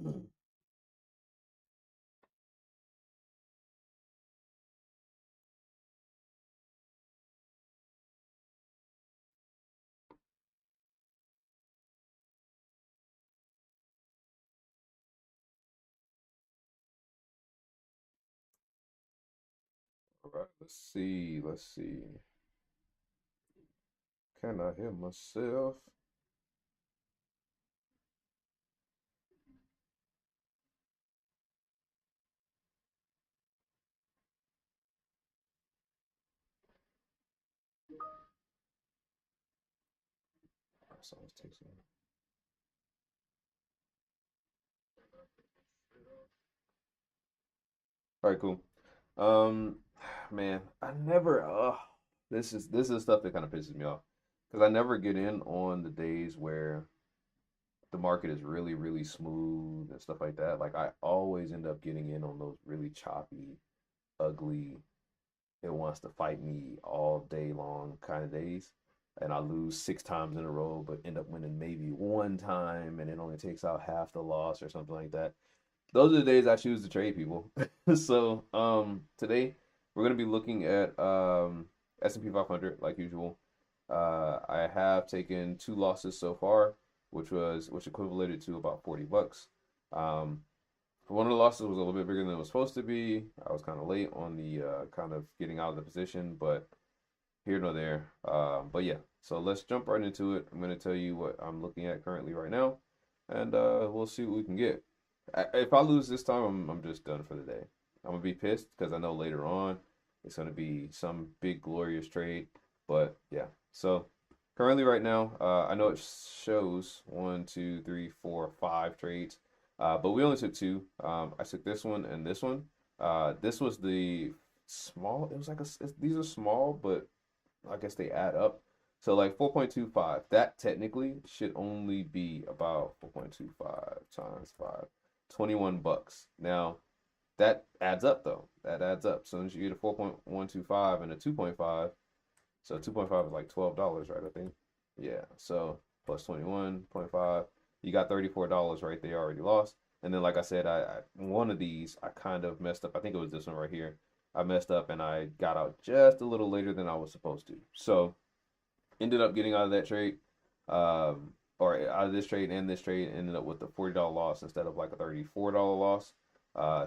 All right, let's see. Let's see. Can I hear myself? So let's take some. All right, cool. Um, man, I never. This is stuff that kind of pisses me off because I never get in on the days where the market is really, really smooth and stuff like that. Like I always end up getting in on those really choppy, ugly, it wants to fight me all day long kind of days. And I lose 6 times in a row, but end up winning maybe one time, and it only takes out half the loss or something like that. Those are the days I choose to trade people. So today we're gonna be looking at S&P 500 like usual. I have taken 2 losses so far, which equivalated to about $40. Um, one of the losses was a little bit bigger than it was supposed to be. I was kind of late on the kind of getting out of the position, but here nor there. But yeah, so let's jump right into it. I'm going to tell you what I'm looking at currently right now, and we'll see what we can get. If I lose this time, I'm just done for the day. I'm gonna be pissed because I know later on it's gonna be some big glorious trade. But yeah, so currently right now, I know it shows 1, 2, 3, 4, 5 trades, but we only took two. I took this one and this one. This was the small. It was like these are small, but I guess they add up. So like 4.25, that technically should only be about 4.25 times 5, $21. Now that adds up though. That adds up. So as you get a 4.125 and a 2.5, so 2.5 is like $12, right? I think. Yeah. So plus 21.5, you got $34 right there already lost. And then like I said, I one of these I kind of messed up. I think it was this one right here. I messed up and I got out just a little later than I was supposed to. So ended up getting out of that trade, or out of this trade and this trade, ended up with a $40 loss instead of like a $34 loss.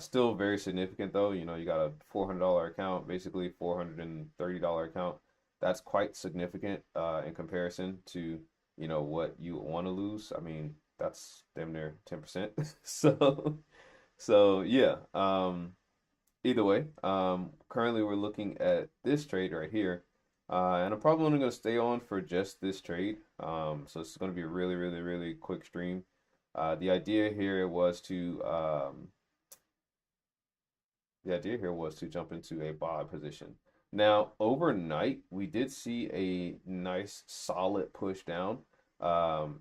Still very significant though. You know, you got a $400 account, basically $430 account. That's quite significant in comparison to what you want to lose. I mean, that's damn near 10%. So yeah. Either way, currently we're looking at this trade right here, and I'm probably only going to stay on for just this trade. So it's going to be a really, really, really quick stream. The idea here was to jump into a buy position. Now, overnight, we did see a nice solid push down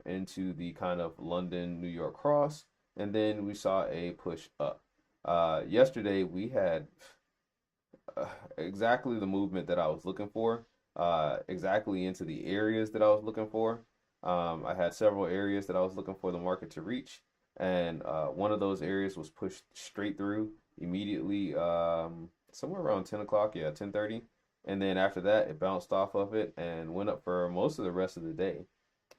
into the kind of London, New York cross, and then we saw a push up. Yesterday, we had exactly the movement that I was looking for, exactly into the areas that I was looking for. I had several areas that I was looking for the market to reach, and one of those areas was pushed straight through immediately, somewhere around 10 o'clock, yeah, 10:30. And then after that, it bounced off of it and went up for most of the rest of the day.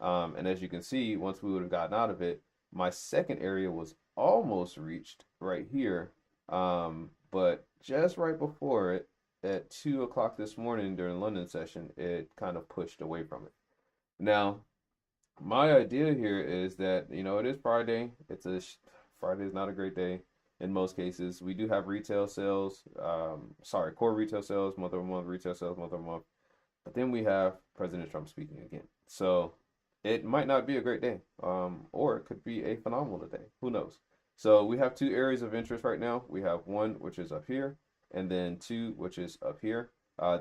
And as you can see, once we would have gotten out of it, my second area was almost reached right here. But just right before it, at 2 o'clock this morning during London session, it kind of pushed away from it. Now, my idea here is that, it is Friday. Friday is not a great day in most cases. We do have retail sales, sorry, core retail sales, month over month, retail sales, month over month. But then we have President Trump speaking again. So it might not be a great day, or it could be a phenomenal day. Who knows? So we have two areas of interest right now. We have one, which is up here, and then two, which is up here.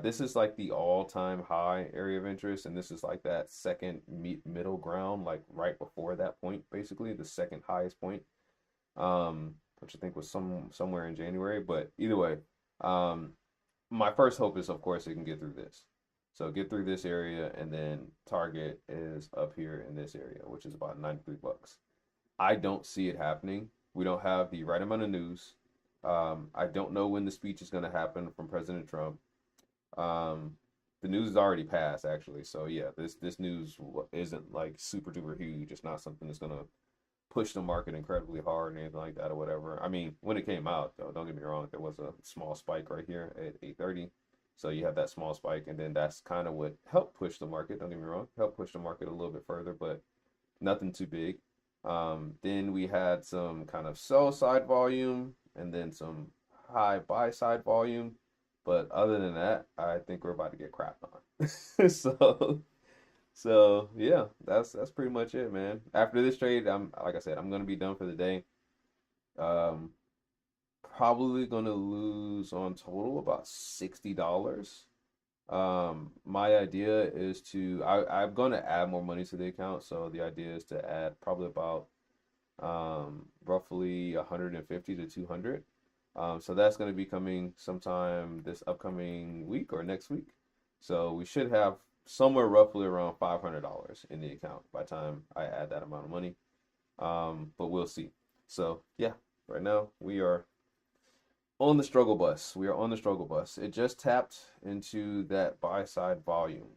This is like the all-time high area of interest, and this is like that second middle ground, like right before that point, basically the second highest point, which I think was somewhere in January. But either way, um, my first hope is, of course, it can get through this. So get through this area, and then target is up here in this area, which is about $93. I don't see it happening. We don't have the right amount of news. I don't know when the speech is going to happen from President Trump. Um, the news is already passed, actually. So yeah, this news isn't like super duper huge. It's not something that's gonna push the market incredibly hard or anything like that or whatever. I mean, when it came out, though, don't get me wrong, there was a small spike right here at 8:30. So you have that small spike, and then that's kind of what helped push the market. Don't get me wrong, helped push the market a little bit further, but nothing too big. Then we had some kind of sell side volume and then some high buy side volume. But other than that, I think we're about to get crapped on. So yeah, that's pretty much it, man. After this trade, I'm like I said, I'm gonna be done for the day. Um, Probably gonna lose on total about $60. My idea is I'm gonna add more money to the account, so the idea is to add probably about roughly 150 to 200. So that's going to be coming sometime this upcoming week or next week. So we should have somewhere roughly around $500 in the account by the time I add that amount of money. But we'll see. So yeah, right now we are on the struggle bus. We are on the struggle bus. It just tapped into that buy side volume,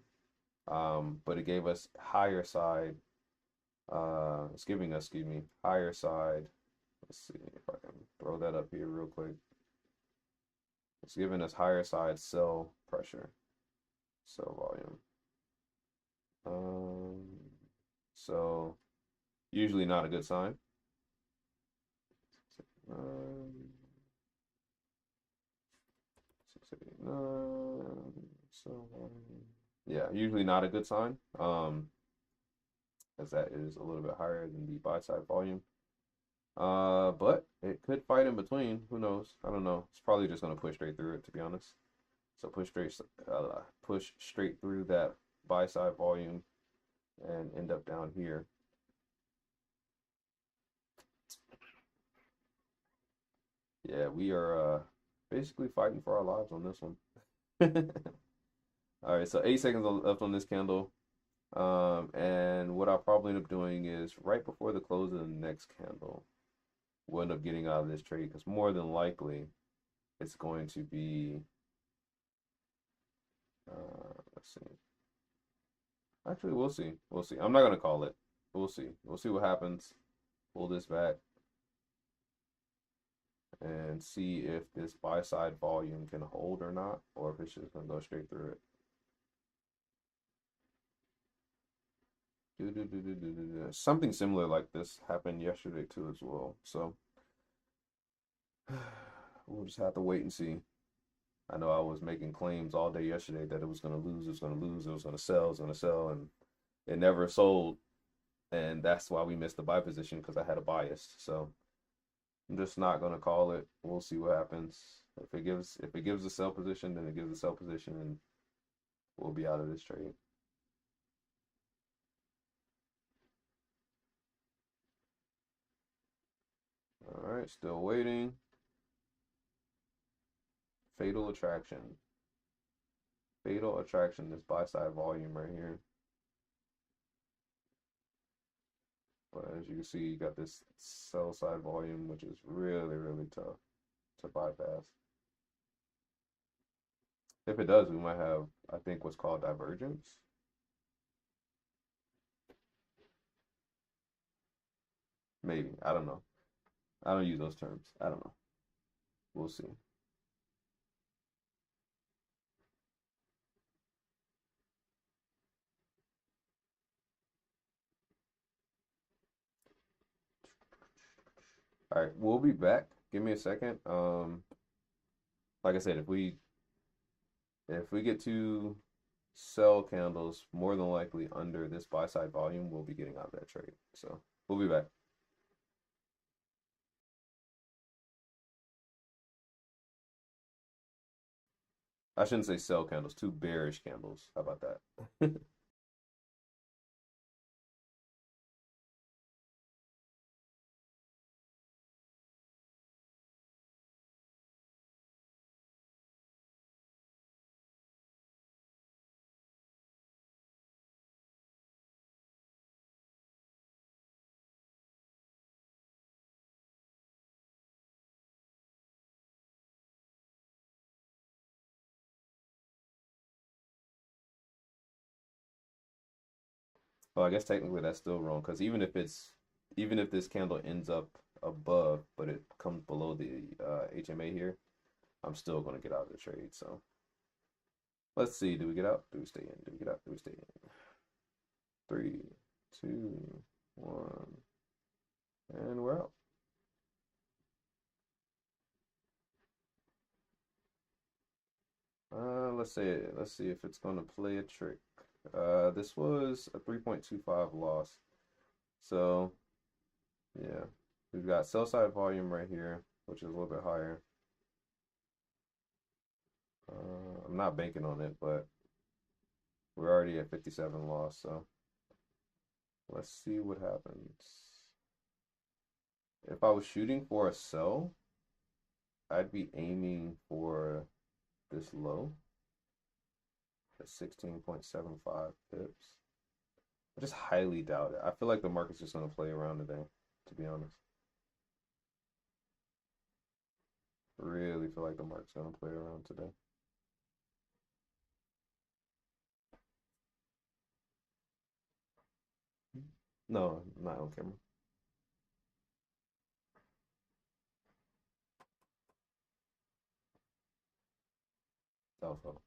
but it gave us higher side. It's giving us, excuse me, higher side. Let's see if I can throw that up here real quick. It's giving us higher side sell pressure, sell volume. Um, so usually not a good sign. Um, 689. So yeah, usually not a good sign. As that is a little bit higher than the buy side volume. But it could fight in between. Who knows? I don't know. It's probably just gonna push straight through it, to be honest. So push straight through that buy side volume and end up down here. Yeah, we are basically fighting for our lives on this one. All right, so 8 seconds left on this candle. And what I'll probably end up doing is right before the close of the next candle, we'll end up getting out of this trade because more than likely it's going to be let's see. Actually, we'll see. We'll see. I'm not gonna call it. We'll see. We'll see what happens. Pull this back and see if this buy side volume can hold or not, or if it's just gonna go straight through it. Something similar like this happened yesterday too as well. So we'll just have to wait and see. I know I was making claims all day yesterday that it was gonna lose, it was gonna lose, it was gonna sell, it was gonna sell, and it never sold. And that's why we missed the buy position because I had a bias. So I'm just not gonna call it. We'll see what happens. If it gives a sell position, then it gives a sell position, and we'll be out of this trade. All right, still waiting. Fatal attraction. Fatal attraction. This buy side volume right here. But as you can see, you got this sell side volume, which is really, really tough to bypass. If it does, we might have, I think, what's called divergence. Maybe. I don't know. I don't use those terms. I don't know. We'll see. All right, we'll be back. Give me a second. Like I said, if we get to sell candles more than likely under this buy side volume, we'll be getting out of that trade. So we'll be back. I shouldn't say sell candles, two bearish candles. How about that? Well, I guess technically that's still wrong because even if this candle ends up above, but it comes below the HMA here, I'm still going to get out of the trade. So let's see. Do we get out? Do we stay in? Do we get out? Do we stay in? Three, two, one, and we're out. Let's see if it's going to play a trick. This was a 3.25 loss. So yeah, we've got sell side volume right here, which is a little bit higher. I'm not banking on it, but we're already at 57 loss, so let's see what happens. If I was shooting for a sell, I'd be aiming for this low at 16.75 pips. I just highly doubt it. I feel like the market's just going to play around today, to be honest. Really feel like the market's going to play around today. No, not on camera. Also,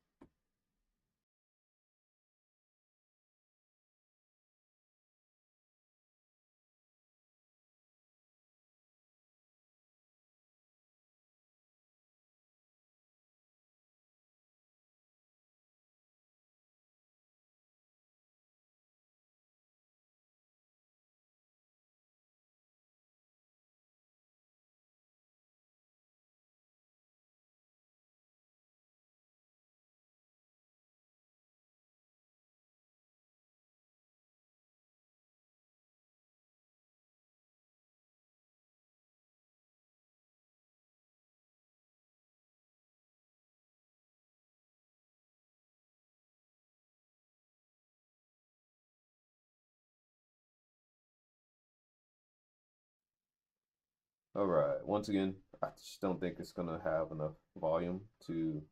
all right. Once again, I just don't think it's going to have enough volume to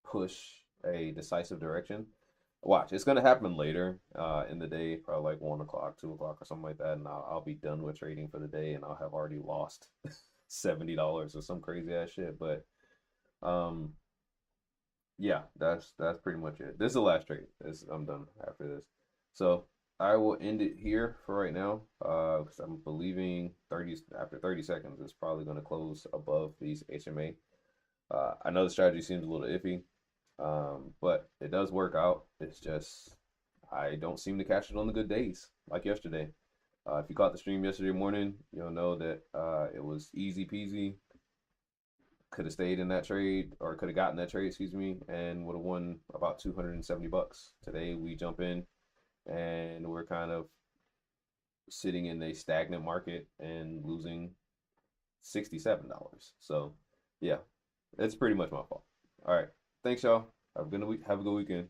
push a decisive direction. Watch, it's gonna happen later in the day, probably like 1 o'clock, 2 o'clock, or something like that, and I'll be done with trading for the day, and I'll have already lost $70 or some crazy ass shit. But um, yeah, that's pretty much it. This is the last trade. I'm done after this. So I will end it here for right now. Because I'm believing 30 after 30 seconds, it's probably gonna close above these HMA. I know the strategy seems a little iffy. But it does work out. It's just I don't seem to catch it on the good days, like yesterday. If you caught the stream yesterday morning, you'll know that it was easy peasy. Could have stayed in that trade, or could have gotten that trade, excuse me, and would have won about 270 bucks. Today we jump in and we're kind of sitting in a stagnant market and losing $67. So yeah, it's pretty much my fault. All right, thanks y'all. Have a good week. Have a good weekend.